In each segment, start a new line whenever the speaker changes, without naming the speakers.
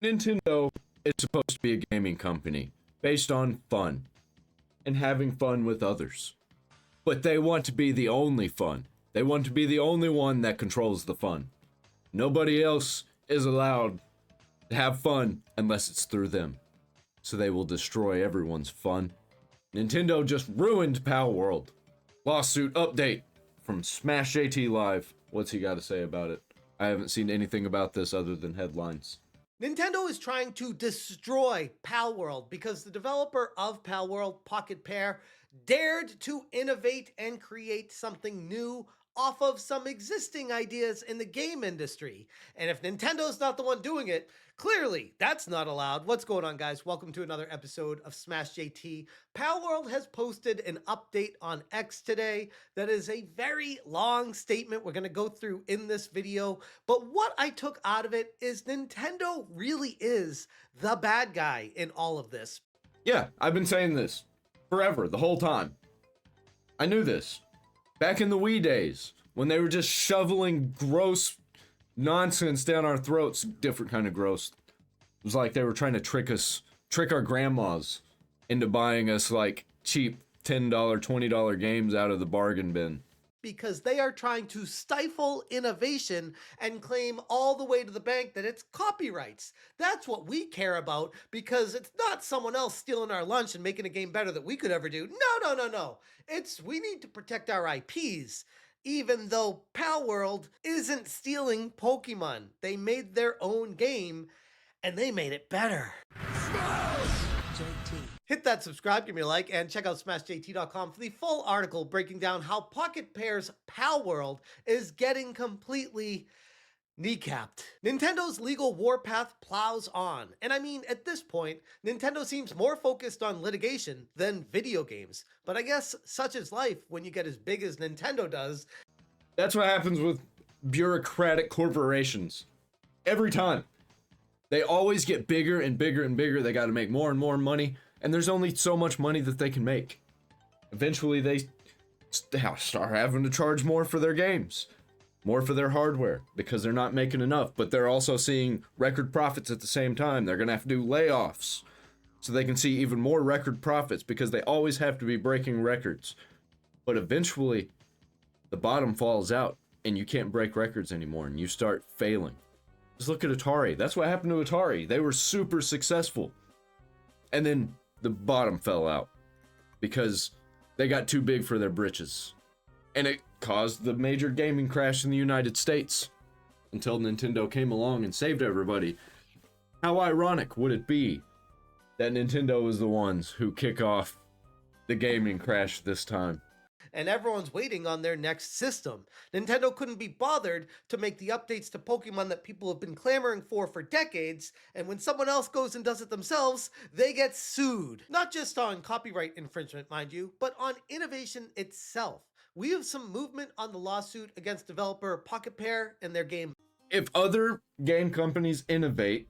Nintendo is supposed to be a gaming company based on fun and having fun with others. But they want to be the only fun. They want to be the only one that controls the fun. Nobody else is allowed to have fun unless it's through them. So they will destroy everyone's fun. Nintendo just ruined Palworld. Lawsuit update from Smash JT Live. What's he got to say about it? I haven't seen anything about this other than headlines.
Nintendo is trying to destroy Palworld because the developer of Palworld, Pocket Pair, dared to innovate and create something new off of some existing ideas in the game industry. And if Nintendo's not the one doing it, clearly that's not allowed. What's going on, guys? Welcome to another episode of Smash JT. Palworld has posted an update on X today that is a very long statement we're going to go through in this video. But what I took out of it is Nintendo really is the bad guy in all of this.
Yeah, I've been saying this forever, the whole time. I knew this. Back in the Wii days, when they were just shoveling gross nonsense down our throats, different kind of gross. It was like they were trying to trick our grandmas into buying us like cheap $10, $20 games out of the bargain bin.
Because they are trying to stifle innovation and claim all the way to the bank that it's copyrights. That's what we care about, because it's not someone else stealing our lunch and making a game better that we could ever do. No. It's we need to protect our IPs. Even though Palworld isn't stealing Pokemon. They made their own game and they made it better. Hit that subscribe, give me a like, and check out smashjt.com for the full article breaking down how Pocket Pair's Palworld is getting completely kneecapped. Nintendo's legal warpath plows on. And I mean, at this point, Nintendo seems more focused on litigation than video games. But I guess such is life when you get as big as Nintendo does.
That's what happens with bureaucratic corporations. Every time. They always get bigger and bigger and bigger. They got to make more and more money. And there's only so much money that they can make. Eventually, they start having to charge more for their games. More for their hardware. Because they're not making enough. But they're also seeing record profits at the same time. They're going to have to do layoffs. So they can see even more record profits. Because they always have to be breaking records. But eventually, the bottom falls out. And you can't break records anymore. And you start failing. Just look at Atari. That's what happened to Atari. They were super successful. And then the bottom fell out because they got too big for their britches. And it caused the major gaming crash in the United States until Nintendo came along and saved everybody. How ironic would it be that Nintendo is the ones who kick off the gaming crash this time?
And everyone's waiting on their next system. Nintendo couldn't be bothered to make the updates to Pokemon that people have been clamoring for decades, and when someone else goes and does it themselves, they get sued. Not just on copyright infringement, mind you, but on innovation itself. We have some movement on the lawsuit against developer Pocket Pair and their game.
If other game companies innovate,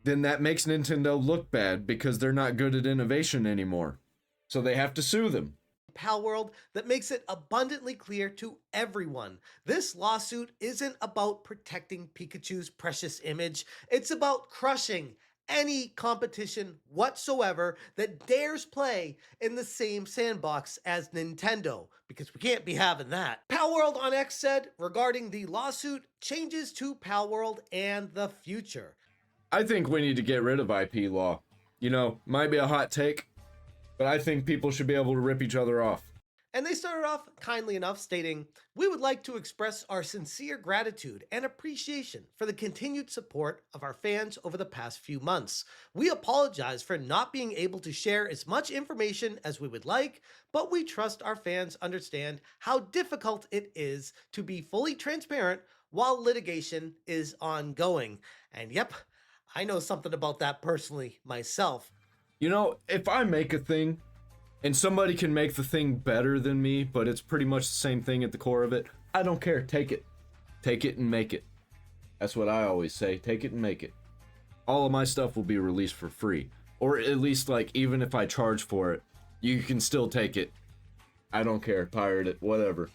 then that makes Nintendo look bad because they're not good at innovation anymore. So they have to sue them.
Palworld that makes it abundantly clear to everyone. This lawsuit isn't about protecting Pikachu's precious image. It's about crushing any competition whatsoever that dares play in the same sandbox as Nintendo, because we can't be having that. Palworld on X said regarding the lawsuit, changes to Palworld and the future.
I think we need to get rid of IP law. You know, might be a hot take, but I think people should be able to rip each other off.
And they started off kindly enough stating, "We would like to express our sincere gratitude and appreciation for the continued support of our fans over the past few months. We apologize for not being able to share as much information as we would like, but we trust our fans understand how difficult it is to be fully transparent while litigation is ongoing." And yep, I know something about that personally myself.
You know, if I make a thing and somebody can make the thing better than me, but it's pretty much the same thing at the core of it, I don't care. Take it. Take it and make it. That's what I always say. Take it and make it. All of my stuff will be released for free. Or at least, like, even if I charge for it, you can still take it. I don't care. Pirate it. Whatever.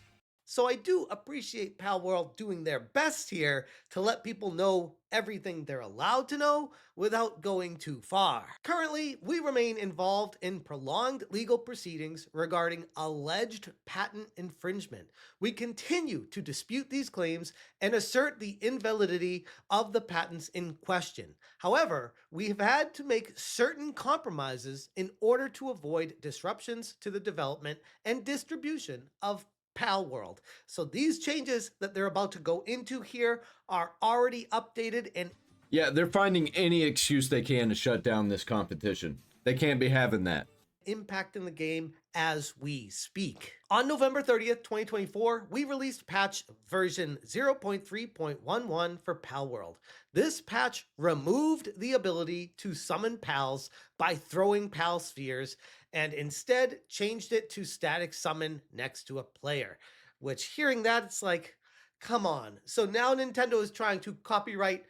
So I do appreciate Palworld doing their best here to let people know everything they're allowed to know without going too far. Currently, we remain involved in prolonged legal proceedings regarding alleged patent infringement. We continue to dispute these claims and assert the invalidity of the patents in question. However, we've had to make certain compromises in order to avoid disruptions to the development and distribution of Palworld. So these changes that they're about to go into here are already updated and
Yeah, they're finding any excuse they can to shut down this competition. They can't be having that.
impacting the game as we speak. On November 30th, 2024, we released patch version 0.3.11 for Palworld. This patch removed the ability to summon pals by throwing pal spheres and instead changed it to static summon next to a player. Which, hearing that, it's like, come on. So now Nintendo is trying to copyright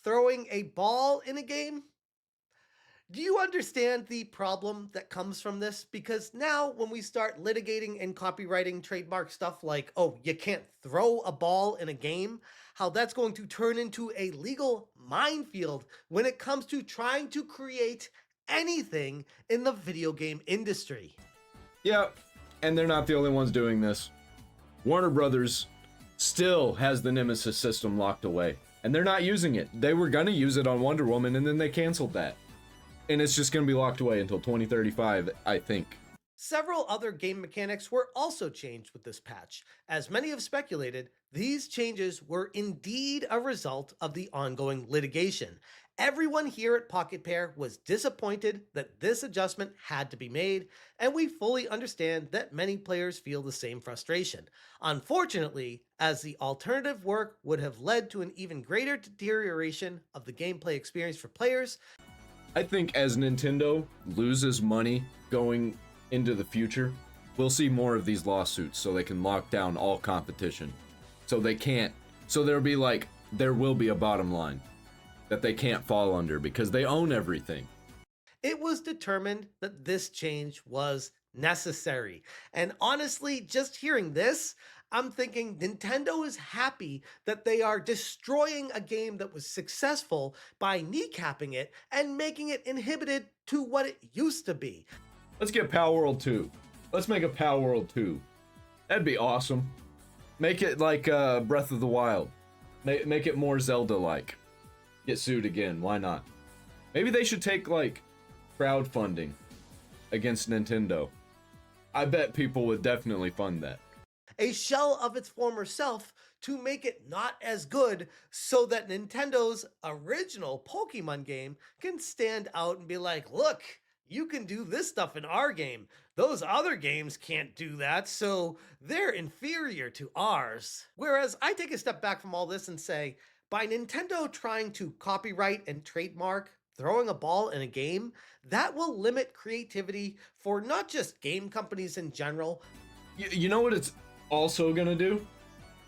throwing a ball in a game? Do you understand the problem that comes from this? Because now, when we start litigating and copywriting trademark stuff like, oh, you can't throw a ball in a game, how that's going to turn into a legal minefield when it comes to trying to create anything in the video game industry.
Yeah, and they're not the only ones doing this. Warner Brothers still has the Nemesis system locked away, and they're not using it. They were gonna use it on Wonder Woman, and then they canceled that. And it's just gonna be locked away until 2035, I think.
Several other game mechanics were also changed with this patch. As many have speculated, these changes were indeed a result of the ongoing litigation. Everyone here at Pocket Pair was disappointed that this adjustment had to be made, and we fully understand that many players feel the same frustration. Unfortunately, as the alternative work would have led to an even greater deterioration of the gameplay experience for players.
I think as Nintendo loses money going into the future, we'll see more of these lawsuits so they can lock down all competition. So they can't, so there'll be like, there will be a bottom line that they can't fall under because they own everything.
It was determined that this change was necessary. And honestly, just hearing this, I'm thinking Nintendo is happy that they are destroying a game that was successful by kneecapping it and making it inhibited to what it used to be.
Let's get Palworld 2. Let's make a Palworld 2. That'd be awesome. Make it like Breath of the Wild. Make it more Zelda-like. Get sued again, why not? Maybe they should take like crowdfunding against Nintendo. I bet people would definitely fund that.
A shell of its former self to make it not as good so that Nintendo's original Pokemon game can stand out and be like, look, you can do this stuff in our game. Those other games can't do that, so they're inferior to ours. Whereas I take a step back from all this and say, by Nintendo trying to copyright and trademark throwing a ball in a game, that will limit creativity for not just game companies in general.
You know what it's also gonna do?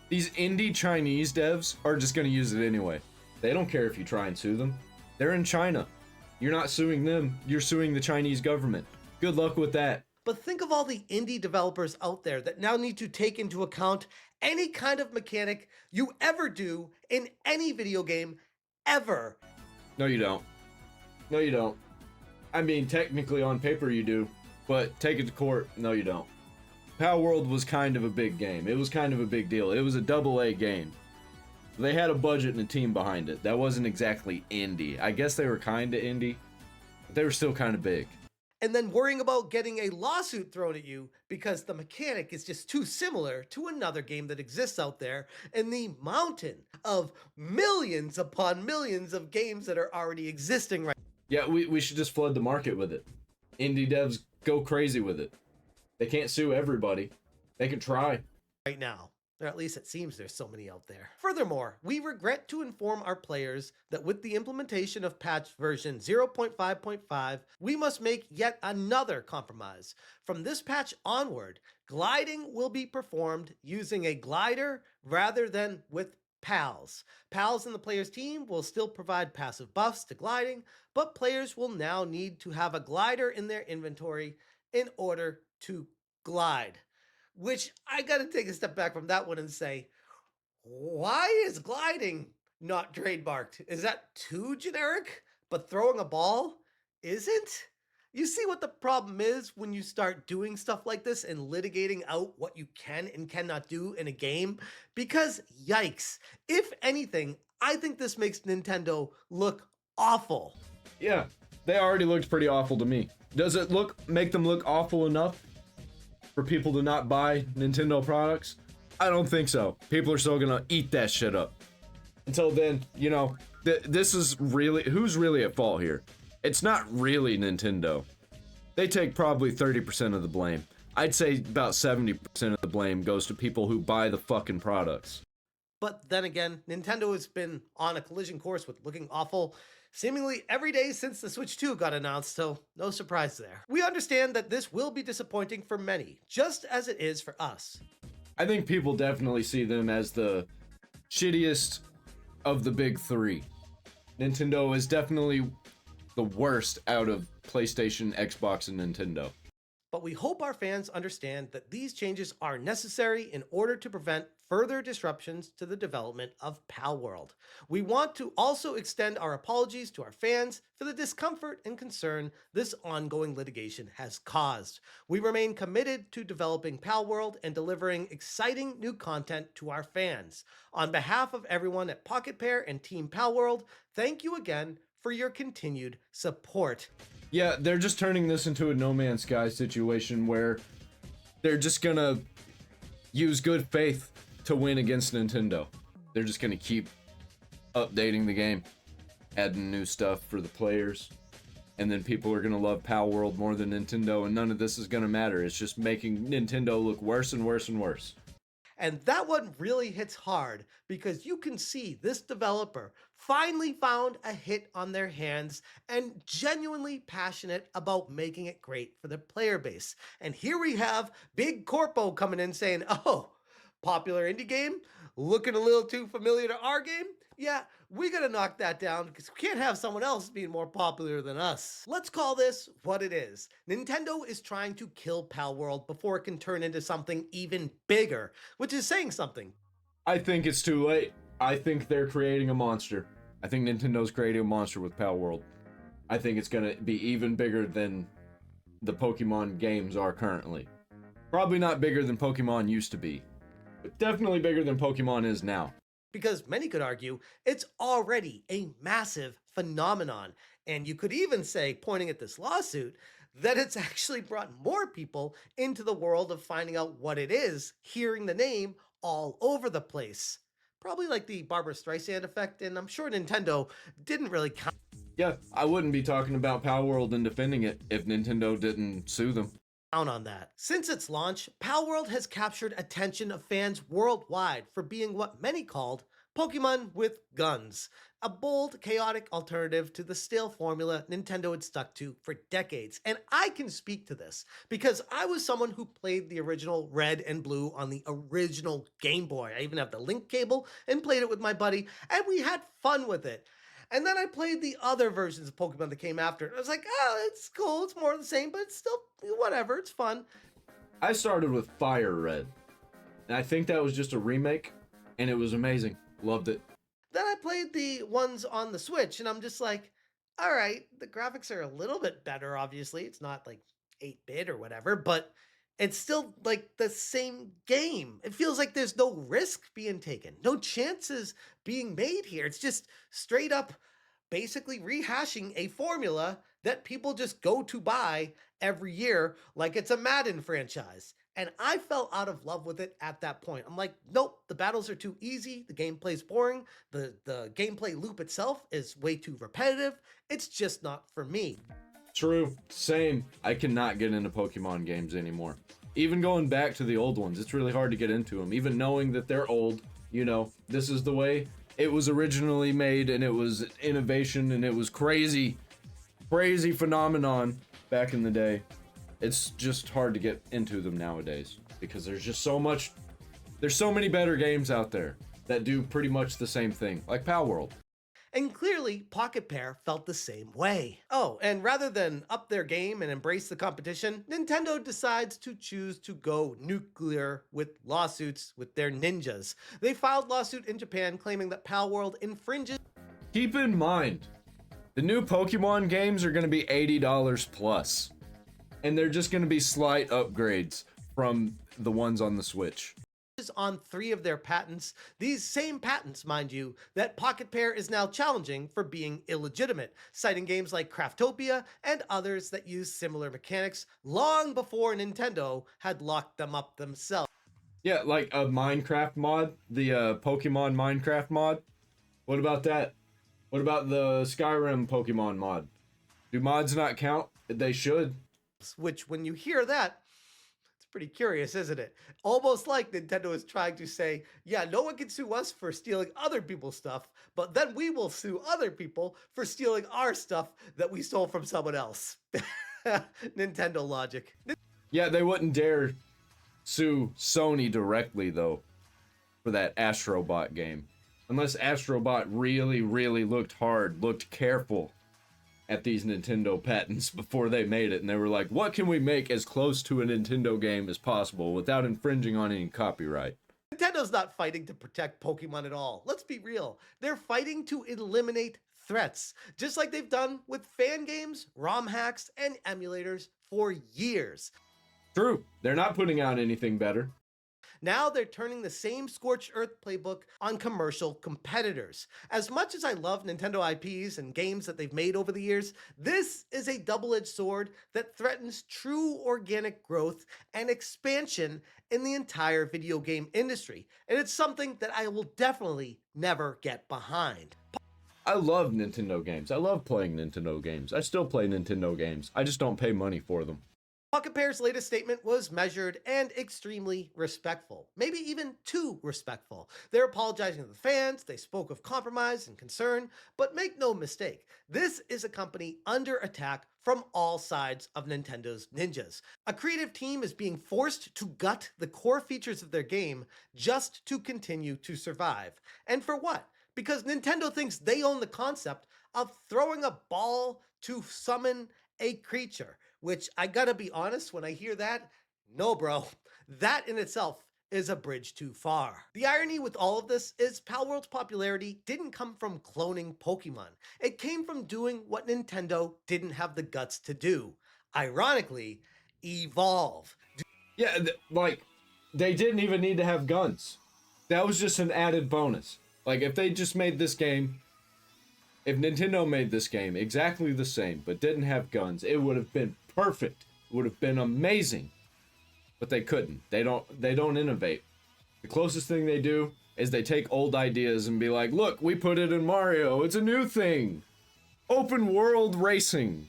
These indie Chinese devs are just gonna use it anyway. They don't care if you try and sue them. They're in China. You're not suing them, you're suing the Chinese government. Good luck with that.
But think of all the indie developers out there that now need to take into account any kind of mechanic you ever do in any video game ever.
No, you don't. No, you don't. I mean, technically on paper you do, but take it to court, no, you don't. Palworld was kind of a big game. It was kind of a big deal. It was a AA game. They had a budget and a team behind it. That wasn't exactly indie. I guess they were kind of indie, but they were still kind of big.
And then worrying about getting a lawsuit thrown at you because the mechanic is just too similar to another game that exists out there in the mountain of millions upon millions of games that are already existing right now.
Yeah, we should just flood the market with it. Indie devs go crazy with it. They can't sue everybody. They can try.
Right now. Or at least it seems there's so many out there. Furthermore, we regret to inform our players that with the implementation of patch version 0.5.5, we must make yet another compromise. From this patch onward, gliding will be performed using a glider rather than with pals. Pals in the player's team will still provide passive buffs to gliding, but players will now need to have a glider in their inventory in order to glide. Which I gotta take a step back from that one and say, why is gliding not trademarked? Is that too generic? But throwing a ball isn't? You see what the problem is when you start doing stuff like this and litigating out what you can and cannot do in a game? Because yikes, if anything, I think this makes Nintendo look awful.
Yeah, they already looked pretty awful to me. Does it make them look awful enough for people to not buy Nintendo products? I don't think so. People are still gonna eat that shit up. Until then, you know, this is really, who's really at fault here? It's not really Nintendo. They take probably 30% of the blame. I'd say about 70% of the blame goes to people who buy the fucking products.
But then again, Nintendo has been on a collision course with looking awful seemingly every day since the Switch 2 got announced, so no surprise there. We understand that this will be disappointing for many, just as it is for us.
I think people definitely see them as the shittiest of the big three. Nintendo is definitely the worst out of PlayStation, Xbox, and Nintendo.
But we hope our fans understand that these changes are necessary in order to prevent further disruptions to the development of Palworld. We want to also extend our apologies to our fans for the discomfort and concern this ongoing litigation has caused. We remain committed to developing Palworld and delivering exciting new content to our fans. On behalf of everyone at Pocket Pair and Team Palworld, thank you again for your continued support.
Yeah, they're just turning this into a No Man's Sky situation where they're just gonna use good faith to win against Nintendo. They're just gonna keep updating the game, adding new stuff for the players, and then people are gonna love Palworld more than Nintendo, and none of this is gonna matter. It's just making Nintendo look worse and worse and worse.
And that one really hits hard because you can see this developer finally found a hit on their hands and genuinely passionate about making it great for their player base. And here we have Big Corpo coming in saying, oh, popular indie game? Looking a little too familiar to our game? Yeah, we gotta knock that down because we can't have someone else being more popular than us. Let's call this what it is. Nintendo is trying to kill Palworld before it can turn into something even bigger, which is saying something.
I think it's too late. I think they're creating a monster. I think Nintendo's creating a monster with Palworld. I think it's gonna be even bigger than the Pokemon games are currently. Probably not bigger than Pokemon used to be, but definitely bigger than Pokemon is now.
Because many could argue it's already a massive phenomenon. And you could even say, pointing at this lawsuit, that it's actually brought more people into the world of finding out what it is, hearing the name all over the place. Probably like the Barbara Streisand effect, and I'm sure Nintendo didn't really count
Yeah, I wouldn't be talking about Palworld and defending it if Nintendo didn't sue them.
on that. Since its launch, Palworld has captured attention of fans worldwide for being what many called Pokemon with guns, a bold, chaotic alternative to the stale formula Nintendo had stuck to for decades. And I can speak to this because I was someone who played the original Red and Blue on the original Game Boy. I even have the link cable and played it with my buddy, and we had fun with it. And then I played the other versions of Pokemon that came after. I was like, oh, it's cool, it's more of the same, but it's still whatever, it's fun.
I started with Fire Red, and I think that was just a remake, and it was amazing. Loved it.
Then I played the ones on the Switch, and I'm just like, all right, the graphics are a little bit better, obviously. It's not like 8-bit or whatever, but it's still like the same game. It feels like there's no risk being taken, no chances being made here. It's just straight up basically rehashing a formula that people just go to buy every year like it's a Madden franchise. And I fell out of love with it at that point. I'm like, nope, the battles are too easy. The gameplay's boring. The gameplay loop itself is way too repetitive. It's just not for me.
True. Same. I cannot get into Pokemon games anymore. Even going back to the old ones, it's really hard to get into them. Even knowing that they're old, you know, this is the way it was originally made, and it was innovation, and it was crazy phenomenon back in the day. It's just hard to get into them nowadays because there's just there's so many better games out there that do pretty much the same thing, like Palworld.
And clearly, Pocket Pair felt the same way. Oh, and rather than up their game and embrace the competition, Nintendo decides to choose to go nuclear with lawsuits with their ninjas. They filed lawsuit in Japan claiming that Palworld infringes.
Keep in mind, the new Pokemon games are going to be $80 plus. And they're just going to be slight upgrades from the ones on the Switch.
On 3 of their patents, these same patents, mind you, that Pocket Pair is now challenging for being illegitimate, citing games like Craftopia and others that use similar mechanics long before Nintendo had locked them up themselves.
Yeah, like a Minecraft mod, the Pokemon Minecraft mod. What about that? What about the Skyrim Pokemon mod? Do mods not count? They should.
Which, when you hear that, it's pretty curious, isn't it? Almost like Nintendo is trying to say, yeah, no one can sue us for stealing other people's stuff, but then we will sue other people for stealing our stuff that we stole from someone else. Nintendo logic.
Yeah, they wouldn't dare sue Sony directly, though, for that Astrobot game. Unless Astrobot really, really looked hard, looked careful at these Nintendo patents before they made it, and they were like, what can we make as close to a Nintendo game as possible without infringing on any copyright?
Nintendo's not fighting to protect Pokemon at all. Let's be real. They're fighting to eliminate threats, just like they've done with fan games, ROM hacks, and emulators for years.
True, they're not putting out anything better.
Now they're turning the same scorched earth playbook on commercial competitors. As much as I love Nintendo IPs and games that they've made over the years, this is a double-edged sword that threatens true organic growth and expansion in the entire video game industry. And it's something that I will definitely never get behind.
I love Nintendo games. I love playing Nintendo games. I still play Nintendo games. I just don't pay money for them.
Pocket Pair's latest statement was measured and extremely respectful, maybe even too respectful. They're apologizing to the fans, they spoke of compromise and concern, but make no mistake, this is a company under attack from all sides of Nintendo's ninjas. A creative team is being forced to gut the core features of their game just to continue to survive. And for what? Because Nintendo thinks they own the concept of throwing a ball to summon a creature. Which, I gotta be honest, when I hear that, no bro, that in itself is a bridge too far. The irony with all of this is Palworld's popularity didn't come from cloning Pokemon. It came from doing what Nintendo didn't have the guts to do. Ironically, evolve.
Yeah, like, they didn't even need to have guns. That was just an added bonus. Like, if they just made this game... If Nintendo made this game exactly the same, but didn't have guns, it would have been perfect. It would have been amazing. But they couldn't. They don't innovate. The closest thing they do is they take old ideas and be like, look, we put it in Mario. It's a new thing. Open world racing.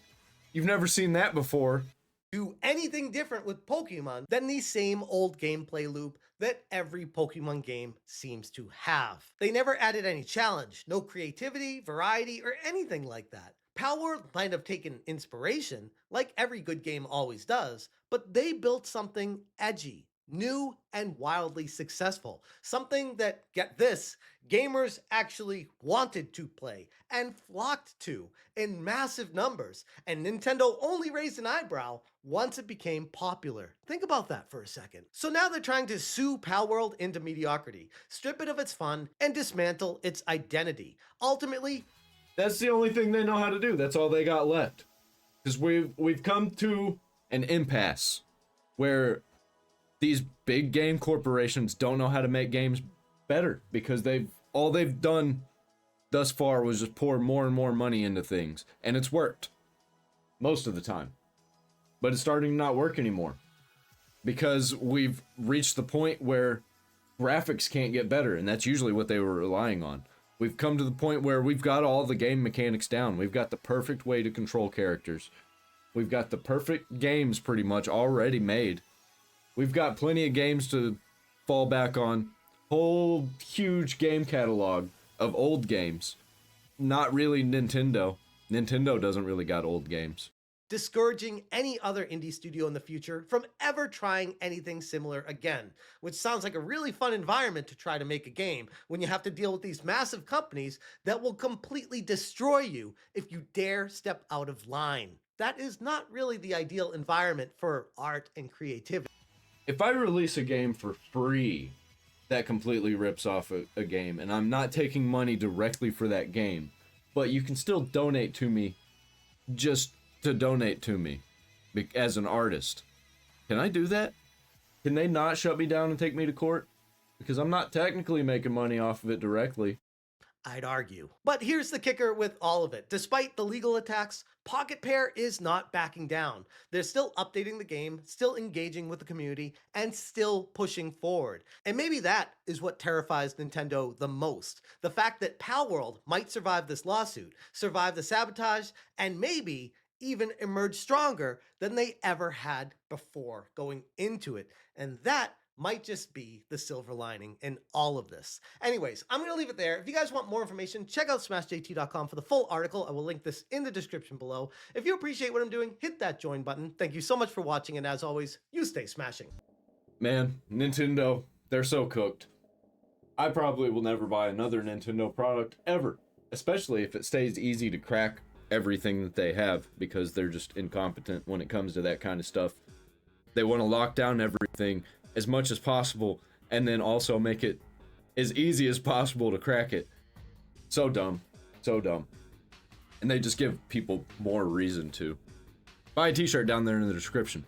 You've never seen that before.
Do anything different with Pokemon than the same old gameplay loop that every Pokemon game seems to have. They never added any challenge, no creativity, variety, or anything like that. Palworld might have taken inspiration, like every good game always does, but they built something edgy, new, and wildly successful. Something that, get this, gamers actually wanted to play and flocked to in massive numbers, and Nintendo only raised an eyebrow once it became popular. Think about that for a second. So now they're trying to sue Palworld into mediocrity, strip it of its fun, and dismantle its identity. Ultimately,
that's the only thing they know how to do. That's all they got left. Because we've come to an impasse where these big game corporations don't know how to make games better, because all they've done thus far was just pour more and more money into things, and it's worked most of the time. But it's starting to not work anymore because we've reached the point where graphics can't get better, and that's usually what they were relying on. We've come to the point where we've got all the game mechanics down. We've got the perfect way to control characters. We've got the perfect games pretty much already made. We've got plenty of games to fall back on. Whole huge game catalog of old games. Not really Nintendo. Nintendo doesn't really got old games.
discouraging any other indie studio in the future from ever trying anything similar again, which sounds like a really fun environment to try to make a game when you have to deal with these massive companies that will completely destroy you if you dare step out of line. That is not really the ideal environment for art and creativity.
If I release a game for free that completely rips off a game, and I'm not taking money directly for that game, but you can still donate to me just to donate to me as an artist. Can I do that? Can they not shut me down and take me to court? Because I'm not technically making money off of it directly.
I'd argue. But here's the kicker with all of it. Despite the legal attacks, Pocket Pair is not backing down. They're still updating the game, still engaging with the community, and still pushing forward. And maybe that is what terrifies Nintendo the most. The fact that Palworld might survive this lawsuit, survive the sabotage, and maybe even emerge stronger than they ever had before going into it. And that might just be the silver lining in all of this. Anyways, I'm going to leave it there. If you guys want more information, check out smashjt.com for the full article. I will link this in the description below. If you appreciate what I'm doing, hit that join button. Thank you so much for watching, and as always, you stay smashing.
Man, Nintendo, they're so cooked. I probably will never buy another Nintendo product ever, especially if it stays easy to crack everything that they have, because they're just incompetent when it comes to that kind of stuff. They want to lock down everything as much as possible, and then also make it as easy as possible to crack it. So dumb. So dumb. And they just give people more reason to. Buy a t-shirt down there in the description.